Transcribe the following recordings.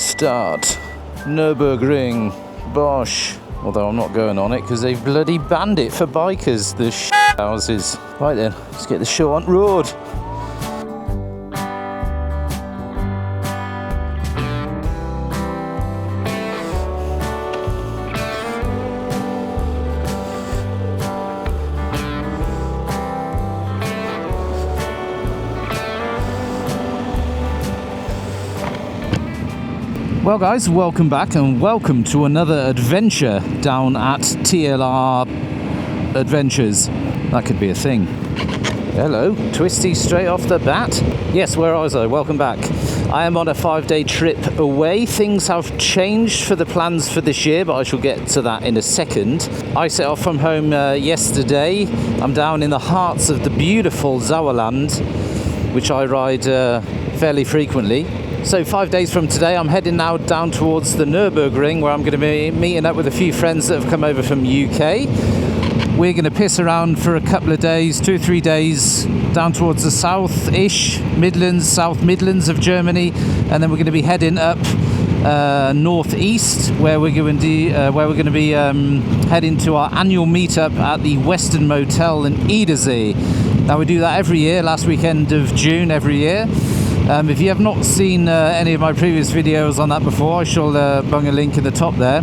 Start. Nürburgring. Bosh. Although I'm not going on it because they've bloody banned it for bikers, the houses. Right then, let's get the show on road. Well guys, welcome back and welcome to another adventure down at TLR Adventures. That could be a thing. Hello, Twisty straight off the bat. Yes, where was I? Welcome back. I am on a 5-day trip away. Things have changed for the plans for this year, but I shall get to that in a second. I set off from home yesterday. I'm down in the hearts of the beautiful Sauerland, which I ride fairly frequently. So 5 days from today, I'm heading now down towards the Nürburgring, where I'm going to be meeting up with a few friends that have come over from UK. We're going to piss around for a couple of days, 2 or 3 days, down towards the south-ish Midlands, South Midlands of Germany, and then we're going to be heading up northeast, where we're going to be heading to our annual meetup at the Western Motel in Edersee. Now we do that every year, last weekend of June every year. If you have not seen any of my previous videos on that before, I shall bung a link in the top there.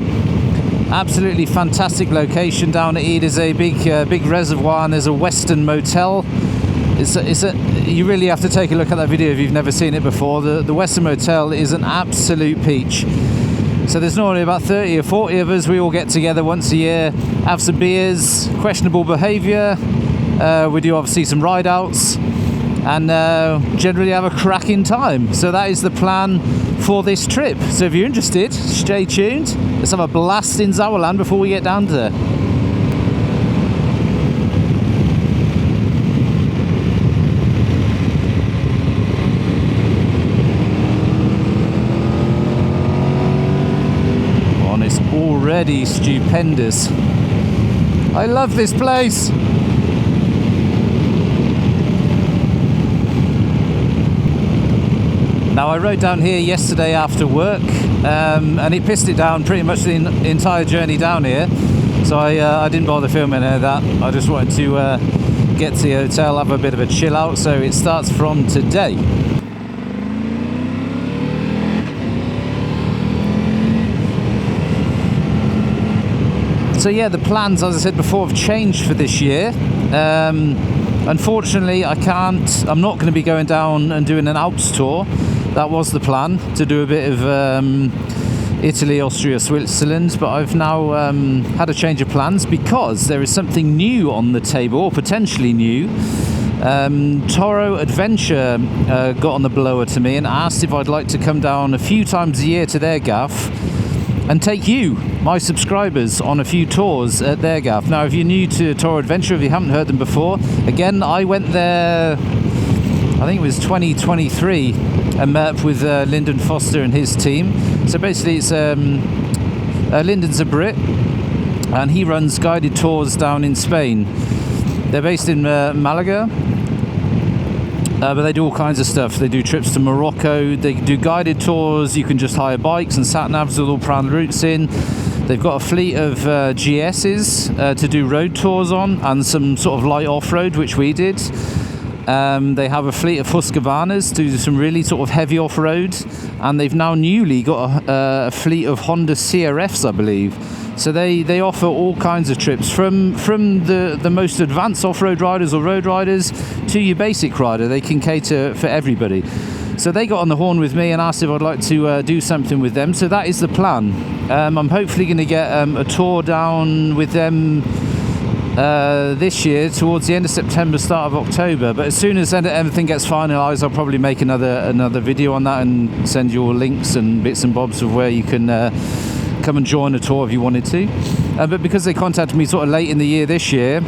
Absolutely fantastic location down at Edersee, big reservoir, and there's a Western Motel. You really have to take a look at that video if you've never seen it before. The Western Motel is an absolute peach. So there's normally about 30 or 40 of us. We all get together once a year, have some beers, questionable behaviour. We do obviously some ride outs, and generally have a cracking time. So that is the plan for this trip. So if you're interested, stay tuned. Let's have a blast in Sauerland before we get down there. Oh, and it's already stupendous. I love this place. Now I rode down here yesterday after work, and it pissed it down pretty much the entire journey down here. So I didn't bother filming any of that. I just wanted to get to the hotel, have a bit of a chill out. So it starts from today. So yeah, the plans, as I said before, have changed for this year. Unfortunately, I'm not going to be going down and doing an Alps tour. That was the plan, to do a bit of Italy, Austria, Switzerland, but I've now had a change of plans because there is something new on the table, or potentially new. Toro Adventure got on the blower to me and asked if I'd like to come down a few times a year to their gaff and take you, my subscribers, on a few tours at their gaff. Now, if you're new to Toro Adventure, if you haven't heard them before, again, I went there, I think it was 2023, and met up with Lyndon Foster and his team. So basically it's Lyndon's a Brit, and he runs guided tours down in Spain. They're based in Malaga, but they do all kinds of stuff. They do trips to Morocco, they do guided tours. You can just hire bikes and sat-navs with all planned routes in. They've got a fleet of GSs to do road tours on, and some sort of light off-road, which we did. They have a fleet of Husqvarnas to do some really sort of heavy off-road, and they've now newly got a fleet of Honda CRFs, I believe. So they offer all kinds of trips, from the most advanced off-road riders or road riders to your basic rider. They can cater for everybody. So they got on the horn with me and asked if I'd like to do something with them. So that is the plan. I'm hopefully going to get a tour down with them this year towards the end of September, start of October. But as soon as everything gets finalised, I'll probably make another video on that and send you all links and bits and bobs of where you can come and join a tour if you wanted to. But because they contacted me sort of late in the year this year,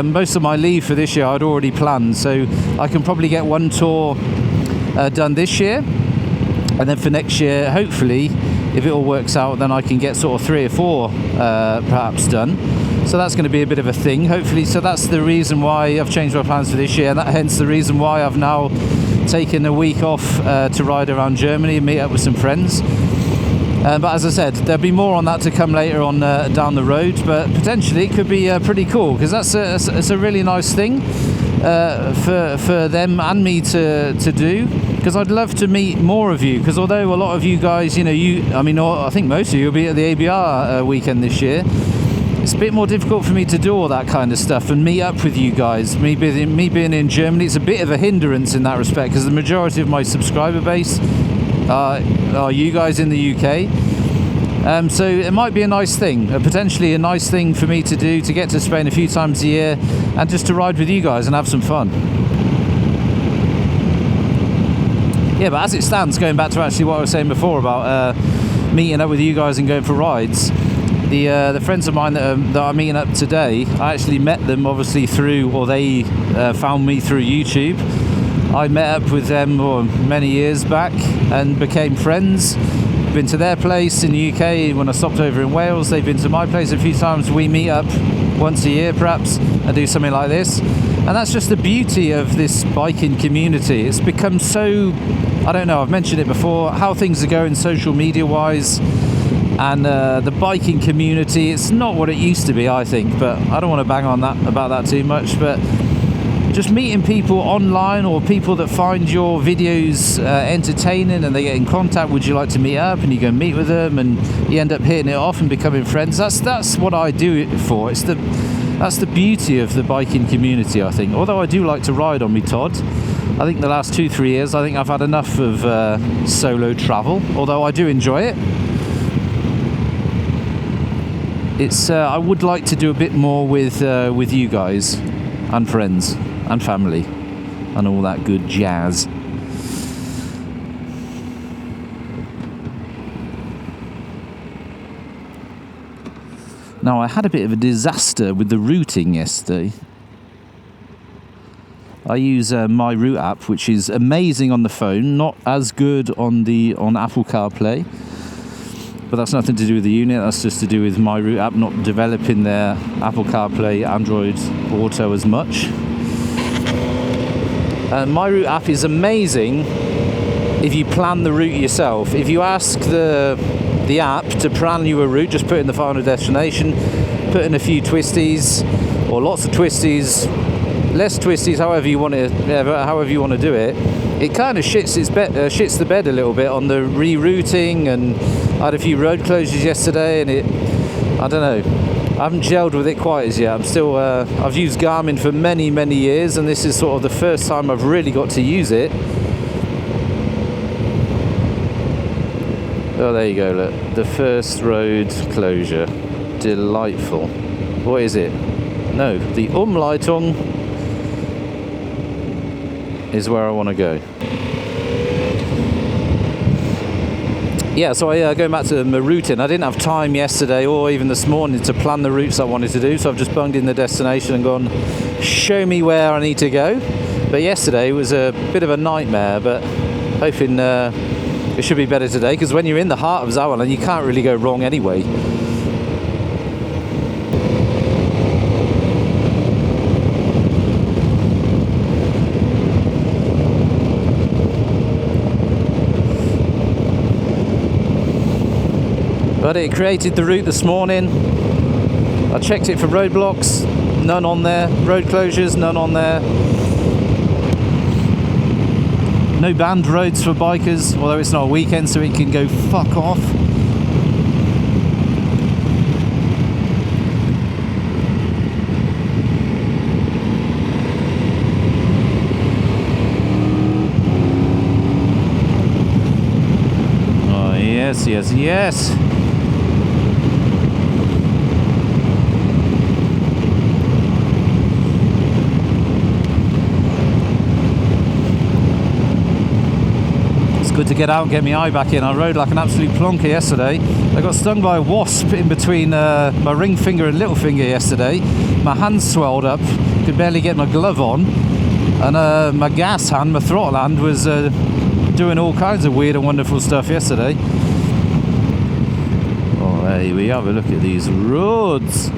most of my leave for this year I'd already planned, so I can probably get one tour done this year, and then for next year, hopefully, if it all works out, then I can get sort of 3 or 4 perhaps done. So that's going to be a bit of a thing, hopefully. So that's the reason why I've changed my plans for this year, and hence the reason why I've now taken a week off to ride around Germany and meet up with some friends. But as I said, there'll be more on that to come later on down the road, but potentially it could be pretty cool, because it's a really nice thing for them and me to do, because I'd love to meet more of you, because although a lot of you guys, I think most of you will be at the ABR weekend this year, it's a bit more difficult for me to do all that kind of stuff and meet up with you guys. Me being in Germany, it's a bit of a hindrance in that respect, because the majority of my subscriber base are you guys in the UK. So it might be a nice thing, potentially a nice thing for me to do, to get to Spain a few times a year and just to ride with you guys and have some fun. Yeah, but as it stands, going back to actually what I was saying before about meeting up with you guys and going for rides, the friends of mine that are meeting up today, I actually met them obviously through, or they found me through YouTube. I met up with them many years back and became friends. Been to their place in the UK when I stopped over in Wales. They've been to my place a few times. We meet up once a year perhaps and do something like this. And that's just the beauty of this biking community. It's become so, I don't know, I've mentioned it before, how things are going social media wise. And the biking community, it's not what it used to be, I think. But I don't want to bang on about that too much. But just meeting people online, or people that find your videos entertaining and they get in contact, would you like to meet up, and you go meet with them and you end up hitting it off and becoming friends. That's what I do it for. That's the beauty of the biking community, I think. Although I do like to ride on me Todd, I think the last 2-3 years I think I've had enough of solo travel, although I do enjoy it. It's I would like to do a bit more with you guys and friends and family and all that good jazz. Now, I had a bit of a disaster with the routing yesterday. I use my route app, which is amazing on the phone, not as good on Apple CarPlay. But that's nothing to do with the unit, that's just to do with my route app not developing their Apple CarPlay, Android Auto as much. My route app is amazing if you plan the route yourself. If you ask the app to plan you a route, just put in the final destination, put in a few twisties, or lots of twisties, less twisties, however you want to do it. It kind of shits the bed a little bit on the rerouting, and I had a few road closures yesterday, and I don't know. I haven't gelled with it quite as yet. I'm still, I've used Garmin for many, many years, and this is sort of the first time I've really got to use it. Oh, there you go, look. The first road closure. Delightful. What is it? No, the Umleitung is where I want to go. Yeah, so going back to my routing, I didn't have time yesterday or even this morning to plan the routes I wanted to do, so I've just bunged in the destination and gone, show me where I need to go. But yesterday was a bit of a nightmare, but hoping it should be better today, because when you're in the heart of Sauerland, you can't really go wrong anyway. But it created the route this morning. I checked it for roadblocks, none on there. Road closures, none on there. No banned roads for bikers, although it's not a weekend, so it can go fuck off. Oh, yes, yes, yes. Good to get out and get my eye back in. I rode like an absolute plonker yesterday. I got stung by a wasp in between my ring finger and little finger yesterday. My hands swelled up, could barely get my glove on, and my gas hand, my throttle hand, was doing all kinds of weird and wonderful stuff yesterday. Oh, hey, we have a look at these roads.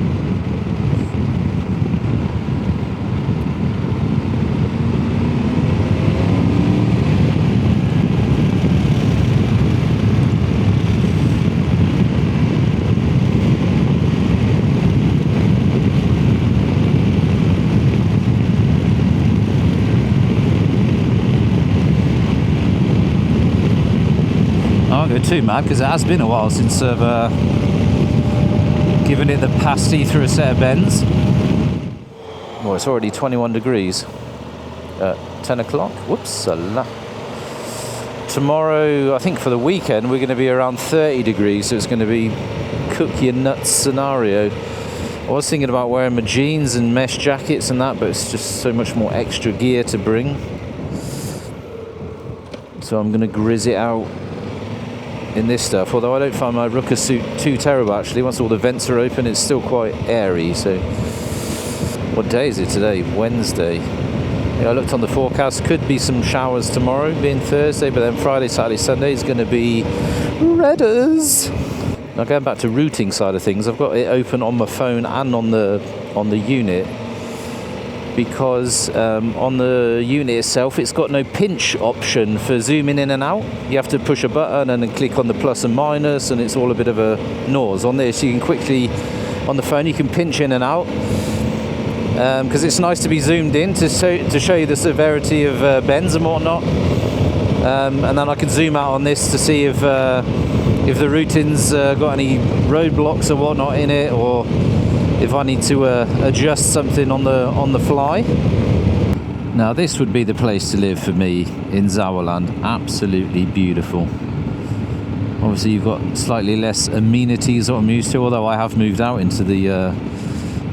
go too mad because it has been a while since I've given it the pasty through a set of bends. Well, it's already 21 degrees at 10 o'clock. Whoops. Tomorrow, I think for the weekend, we're going to be around 30 degrees, so it's going to be cook your nuts scenario. I was thinking about wearing my jeans and mesh jackets and that, but it's just so much more extra gear to bring. So I'm going to grizz it out in this stuff, although I don't find my rucker suit too terrible actually. Once all the vents are open, it's still quite airy. So what day is it today? Wednesday. Yeah, I looked on the forecast, could be some showers tomorrow being Thursday, but then Friday, Saturday, Sunday is going to be redders. Now going back to routing side of things, I've got it open on my phone and on the unit, because on the unit itself it's got no pinch option for zooming in and out. You have to push a button and then click on the plus and minus, and it's all a bit of a nose. On this you can quickly, on the phone you can pinch in and out, because it's nice to be zoomed in to show you the severity of bends and whatnot, and then I can zoom out on this to see if the routing's got any roadblocks or whatnot in it, or if I need to adjust something on the fly. Now this would be the place to live for me in Sauerland. Absolutely beautiful. Obviously you've got slightly less amenities that I'm used to, although I have moved out into the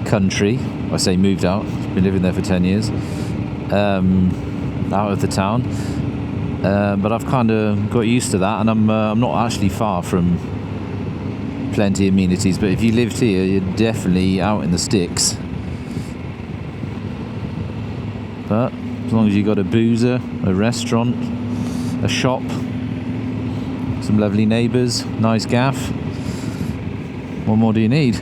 country. I say moved out, been living there for 10 years, out of the town, but I've kind of got used to that, and I'm not actually far from plenty of amenities, but if you lived here you're definitely out in the sticks. But as long as you got a boozer, a restaurant, a shop, some lovely neighbours, nice gaff, what more do you need?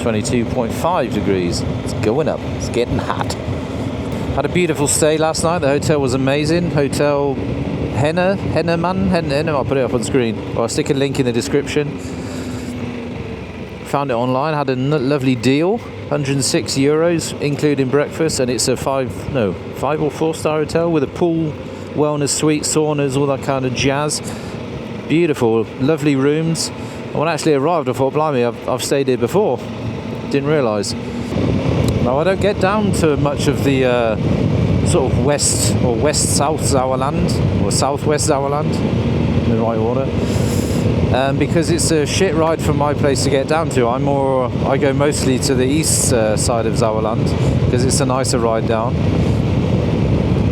22.5 degrees. It's going up. It's getting hot. Had a beautiful stay last night. The hotel was amazing. Hotel Henneman. I'll put it up on screen, or I'll stick a link in the description. Found it online. Had a lovely deal. 106 euros including breakfast, and it's a 5 or 4 star hotel with a pool, wellness suite, saunas, all that kind of jazz. Beautiful, lovely rooms. When I actually arrived, I thought, blimey, I've stayed here before. Didn't realise. Now, I don't get down to much of the sort of west or west-south Sauerland, or southwest Sauerland, in the right order, because it's a shit ride from my place to get down to. I go mostly to the east side of Sauerland, because it's a nicer ride down.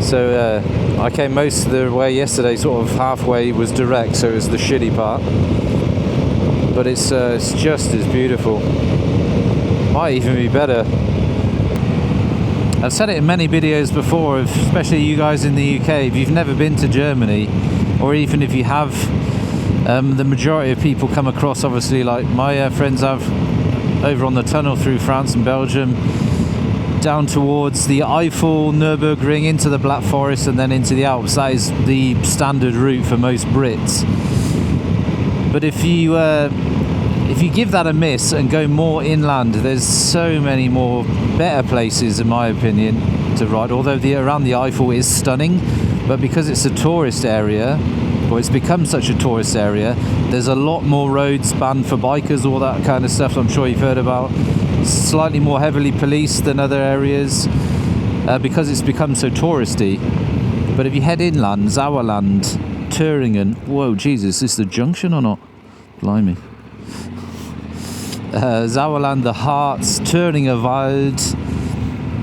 So I came most of the way yesterday, sort of halfway was direct, so it was the shitty part. But it's just as beautiful. Might even be better. I've said it in many videos before, especially you guys in the UK, if you've never been to Germany, or even if you have, the majority of people come across, obviously, like my friends have, over on the tunnel through France and Belgium, down towards the Eifel, Nürburgring, into the Black Forest, and then into the Alps. That is the standard route for most Brits. But if you give that a miss and go more inland, there's so many more better places, in my opinion, to ride. Although around the Eifel is stunning, but because it's a tourist area, or it's become such a tourist area, there's a lot more roads banned for bikers, all that kind of stuff I'm sure you've heard about. Slightly more heavily policed than other areas, because it's become so touristy. But if you head inland, Sauerland, Thüringen, whoa, Jesus, is this the junction or not? Blimey. Sauerland, the Harz, Thüringer Wald,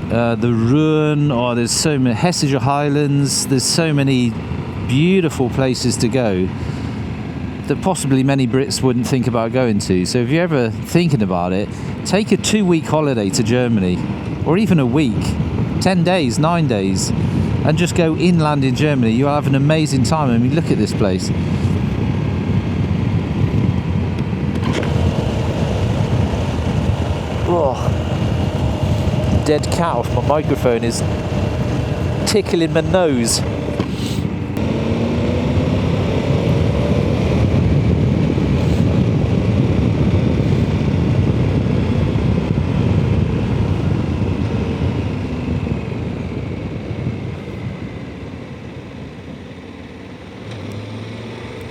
the Rhön, there's so many, Hessische Highlands, there's so many beautiful places to go that possibly many Brits wouldn't think about going to. So if you're ever thinking about it, take a 2-week holiday to Germany, or even a week, 10 days, 9 days, and just go inland in Germany. You'll have an amazing time. I mean, look at this place. Oh, dead cat off my microphone is tickling my nose.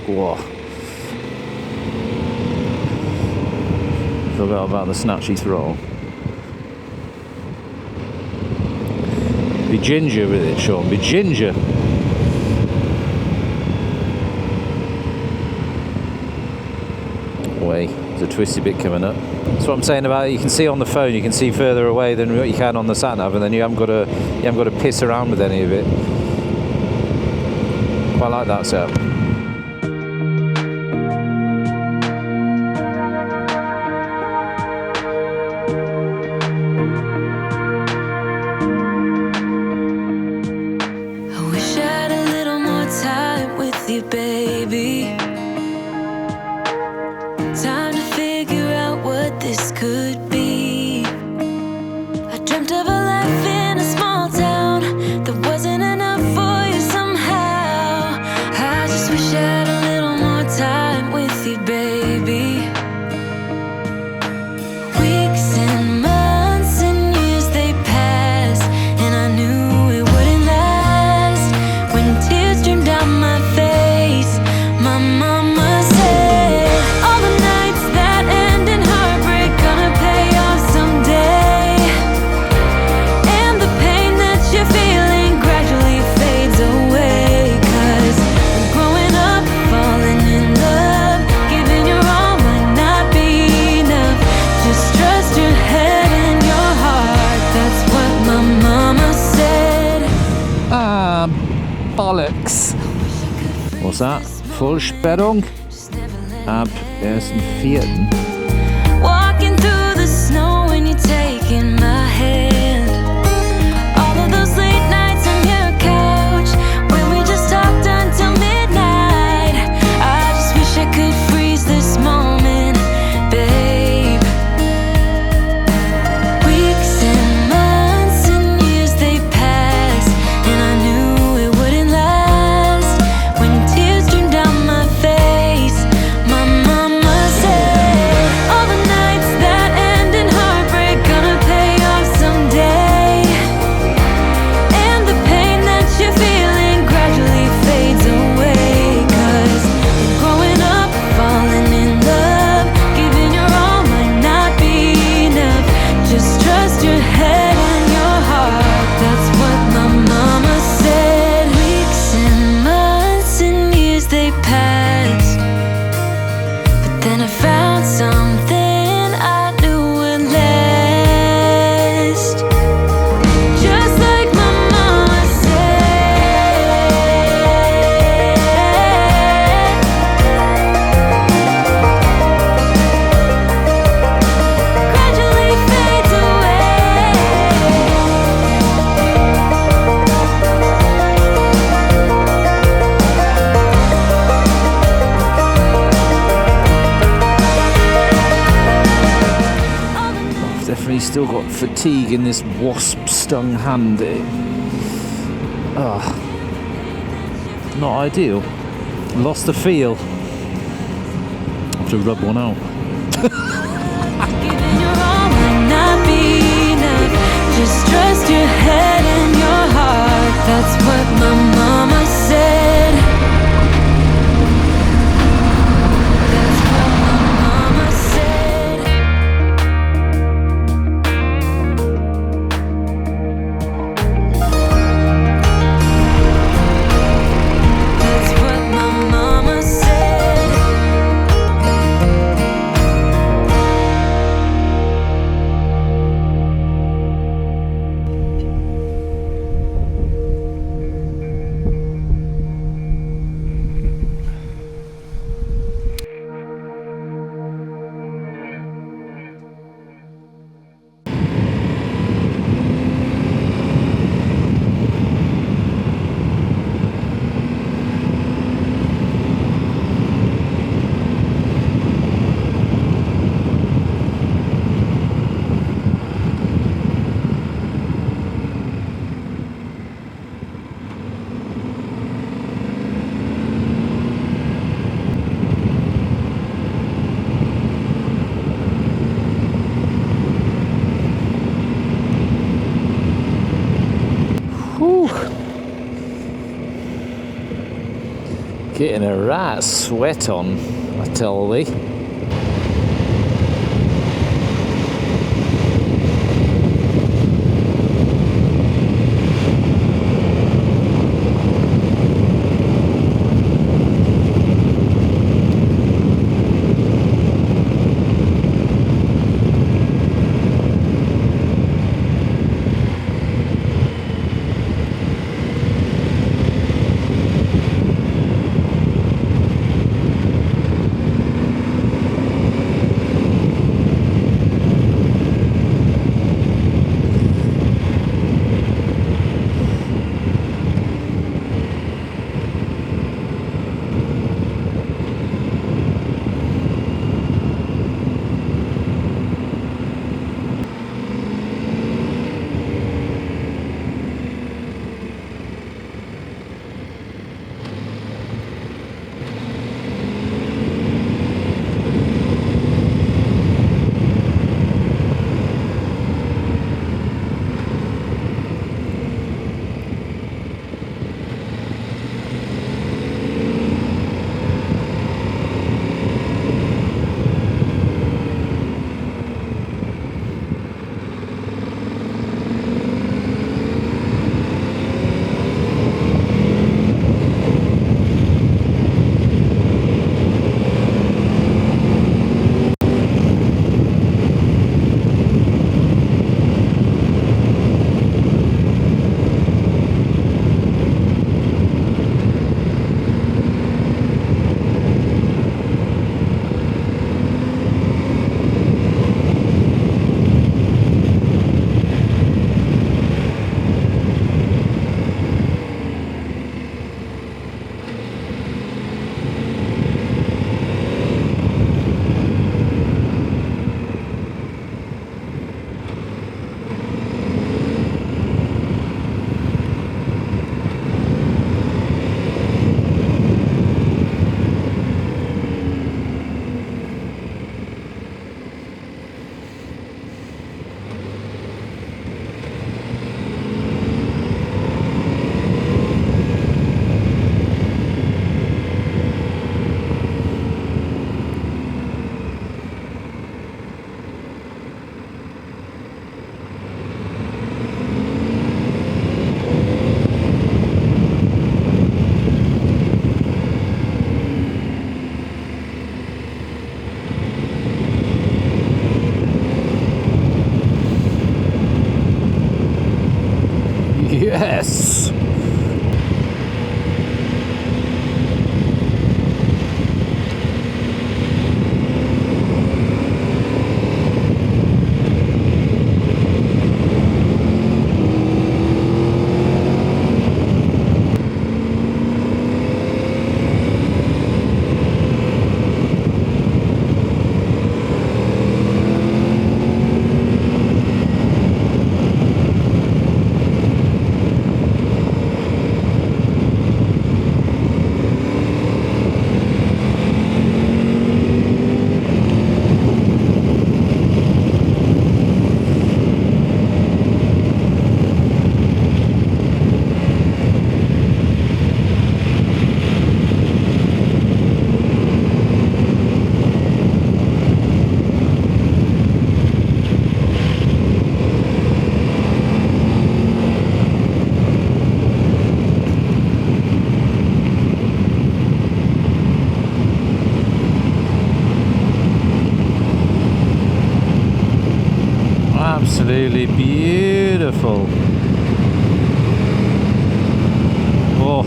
Whoa. Forgot about the snatchy throttle. Be ginger with it, Sean. Be ginger. Way. There's a twisty bit coming up. That's what I'm saying about it. You can see on the phone, you can see further away than what you can on the sat nav, and then you haven't got to piss around with any of it. Quite like that setup. Baby, time to figure out what this could be. I dreamt of a life in a small town that wasn't enough for you somehow. I just wish I had a little more time with you, baby. Weeks and months and years they passed, and I knew it wouldn't last. When tears streamed down my face, my mama said, all the nights that end in heartbreak gonna pay off someday. And the pain that you're feeling gradually fades away. 'Cause growing up, falling in love, giving your all might not be enough. Just trust your head and your heart, that's what my mama said. Bollocks. What's that? Vollsperrung ab 1.4. Walking through the snow when you're taking my hand. All of those late nights on your couch when we just talked until midnight. I just wish I could freeze this moment, babe. Weeks and months and years they passed, and I knew it wouldn't last. When tears streamed down my face, my mama said, all the nights that end in heartbreak gonna pay off someday. And the pain that you're feeling gradually fades away. 'Cause growing up, falling in love, giving your all might not be enough. Just trust your head and your heart, that's what my mama said. Weeks and months and years they passed, but then I found something I knew would last. Just like my mama said. Gradually fades away. I've definitely still got fatigue in this wasp-stung hand. Not ideal. Lost the feel. Have to rub one out. Giving your all might not be enough. Just trust your head and your heart, that's what my mama said. That's what my mama said. That's what my mama said. Getting a right sweat on, I tell thee. Yes! Absolutely beautiful. Oh.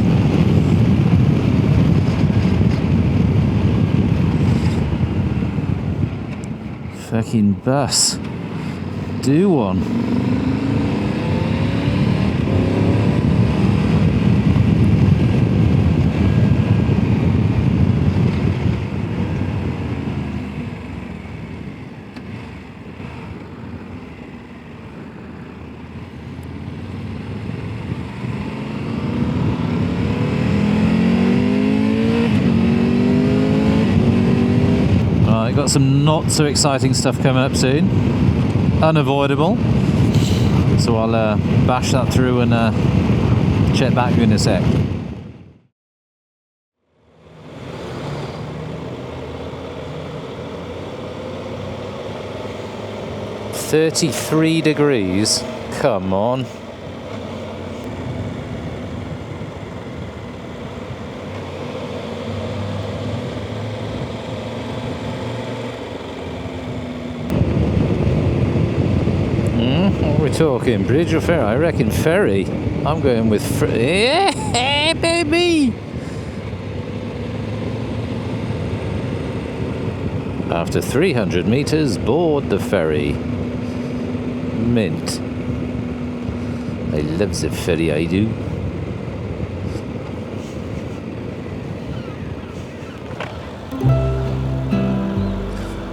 Fucking bus. Do one. Got some not so exciting stuff coming up soon, unavoidable, so I'll bash that through and check back in a sec. 33 degrees. Come on. What are we talking? Bridge or ferry? I reckon ferry. I'm going with yeah, baby! After 300 meters, board the ferry. Mint. I love the ferry, I do.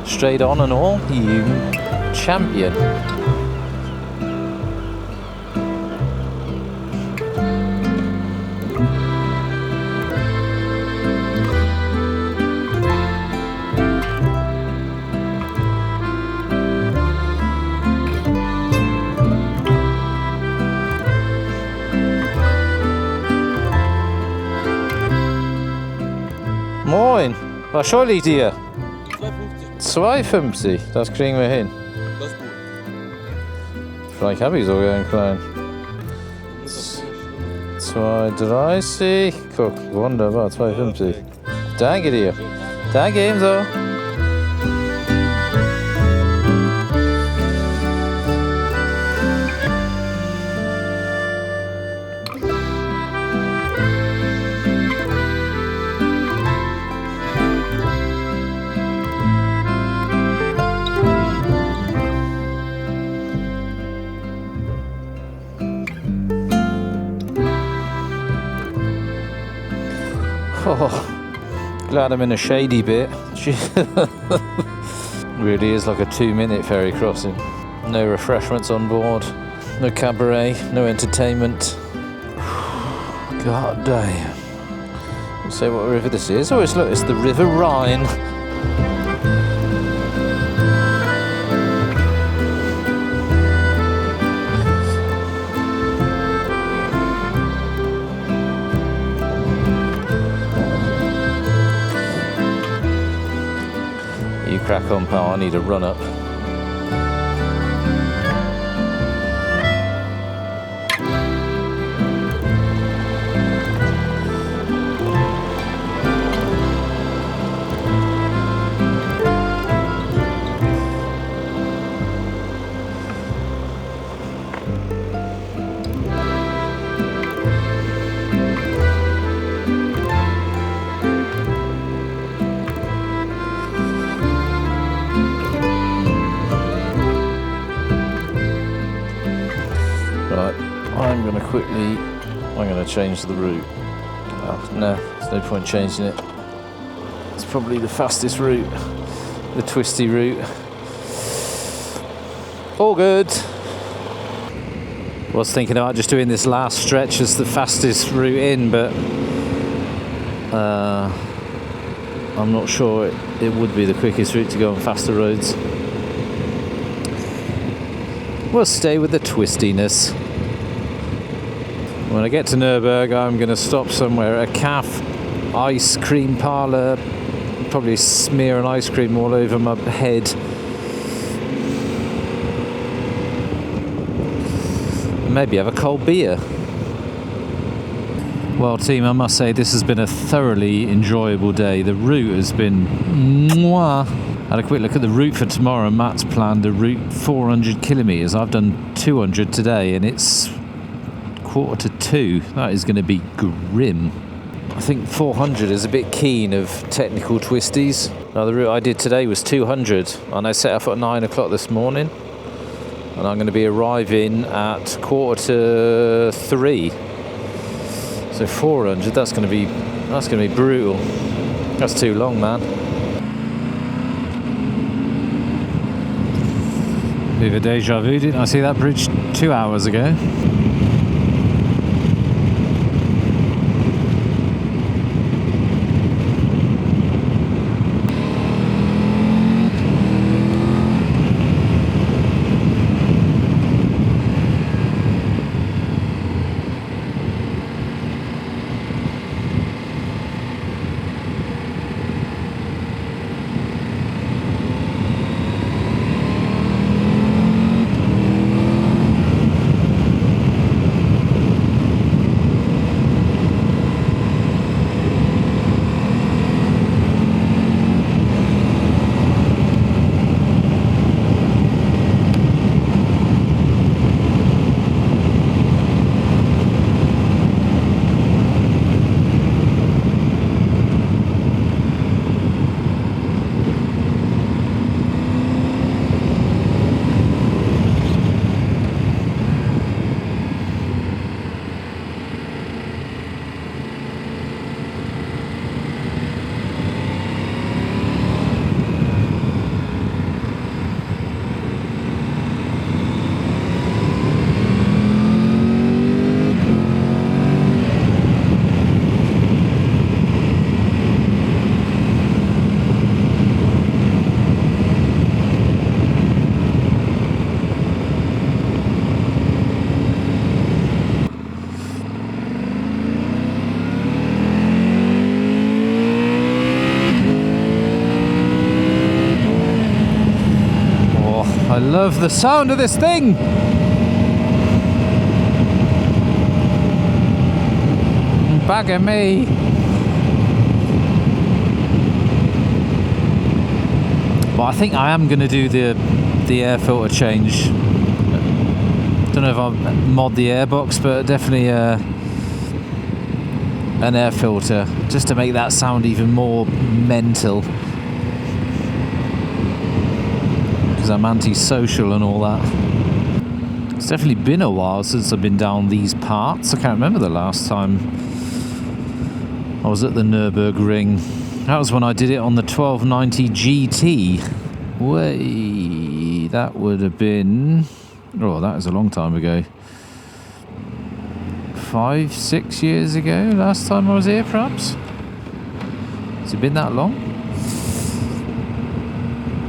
Straight on and all, you champion. Moin, was soll ich dir? 2,50. Das kriegen wir hin. Das ist gut. Vielleicht habe ich sogar einen kleinen. 2,30. Guck, wunderbar, 2,50. Danke dir. Danke ebenso. Oh, glad I'm in a shady bit. Really is like a 2-minute ferry crossing. No refreshments on board, no cabaret, no entertainment. God damn. Let's see what river this is. Oh, it's the River Rhine. Crack on, pal, I need a run up. I'm going to change the route. Oh, no, there's no point changing it. It's probably the fastest route, the twisty route. All good. Was thinking about just doing this last stretch as the fastest route in, but I'm not sure it would be the quickest route to go on faster roads. We'll stay with the twistiness. When I get to Nurburg, I'm going to stop somewhere at a calf ice cream parlour, probably smear an ice cream all over my head. Maybe have a cold beer. Well, team, I must say this has been a thoroughly enjoyable day. The route has been mwah. Had a quick look at the route for tomorrow. Matt's planned a route 400 kilometres. I've done 200 today and it's 1:45. That is going to be grim. I think 400 is a bit keen of technical twisties. Now the route I did today was 200 and I set off at 9 o'clock this morning and I'm going to be arriving at 2:45. So 400, that's going to be brutal. That's too long, man. Bit of a deja vu, didn't I see that bridge 2 hours ago? love the sound of this thing. Back at me. But I think I am going to do the air filter change. Don't know if I'll mod the airbox, but definitely an air filter, just to make that sound even more mental. Because I'm anti-social and all that. It's definitely been a while since I've been down these parts. I can't remember the last time I was at the Nürburgring. That was when I did it on the 1290 GT. Way, that would have been... Oh, that was a long time ago. 5-6 years ago, last time I was here, perhaps? Has it been that long?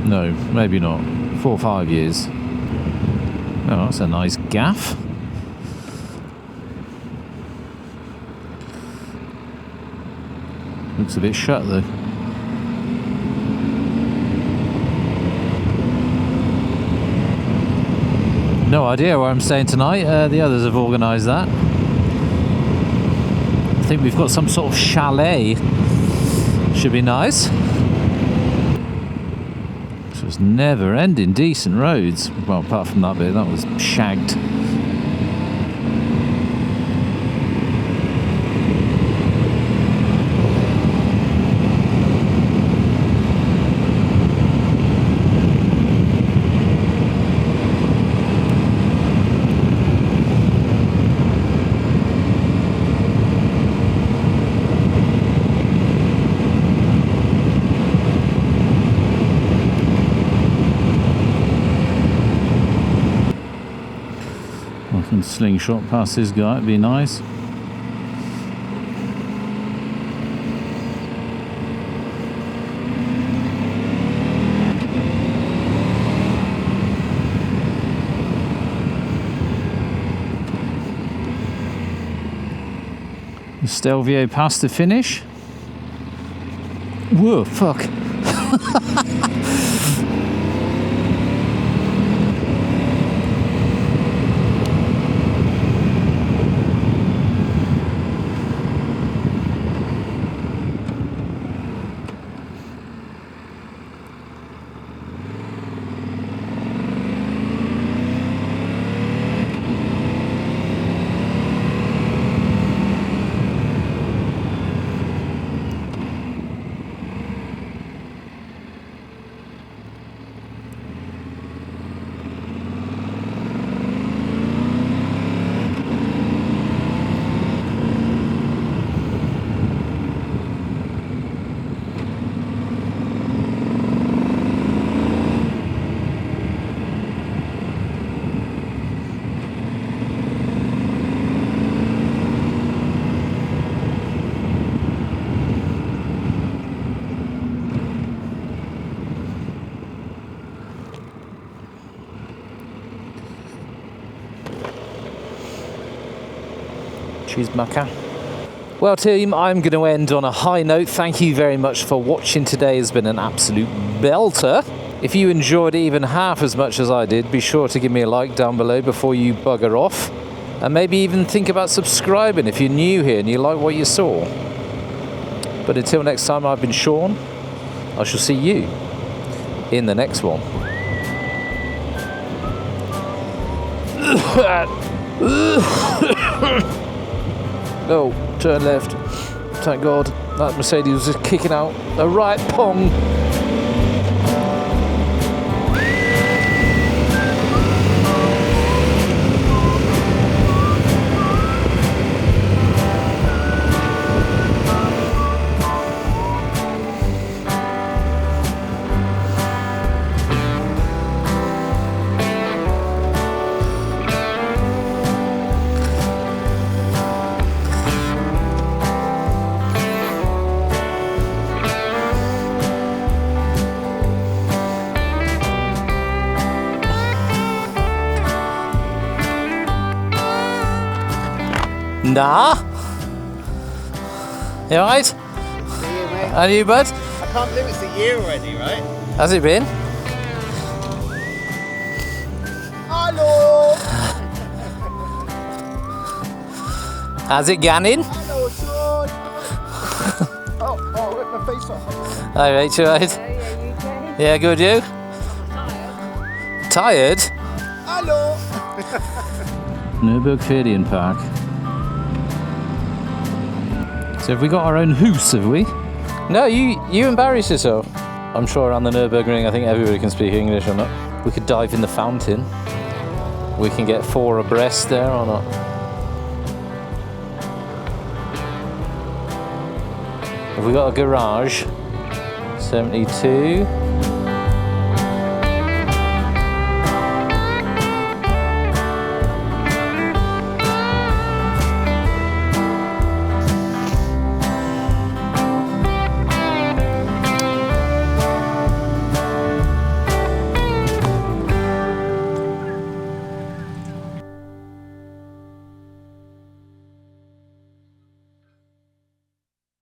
No, maybe not. 4 or 5 years. Oh, that's a nice gaff. Looks a bit shut though. No idea where I'm staying tonight. The others have organised that. I think we've got some sort of chalet. Should be nice. So it's never ending decent roads. Well, apart from that bit, that was shagged. Slingshot past this guy, it'd be nice. The Stelvio past the finish. Whoa, fuck. Cheesemucker. Well team, I'm going to end on a high note. Thank you very much for watching today. It's been an absolute belter. If you enjoyed it even half as much as I did, be sure to give me a like down below before you bugger off. And maybe even think about subscribing if you're new here and you like what you saw. But until next time, I've been Sean. I shall see you in the next one. No, turn left. Thank God. That Mercedes was just kicking out a right pong. Nah. You alright? See you, mate. And you, bud? I can't believe it's a year already, right? Has it been? How's it going? Hello, son. oh, rip my face off. Hi, mate, you right? Yeah, good, you? Tired? Hello. Nürburg Ferry Park. So have we got our own hoose, have we? No, you embarrass yourself. I'm sure around the Nürburgring, I think everybody can speak English or not. We could dive in the fountain. We can get 4 abreast there or not. Have we got a garage? 72.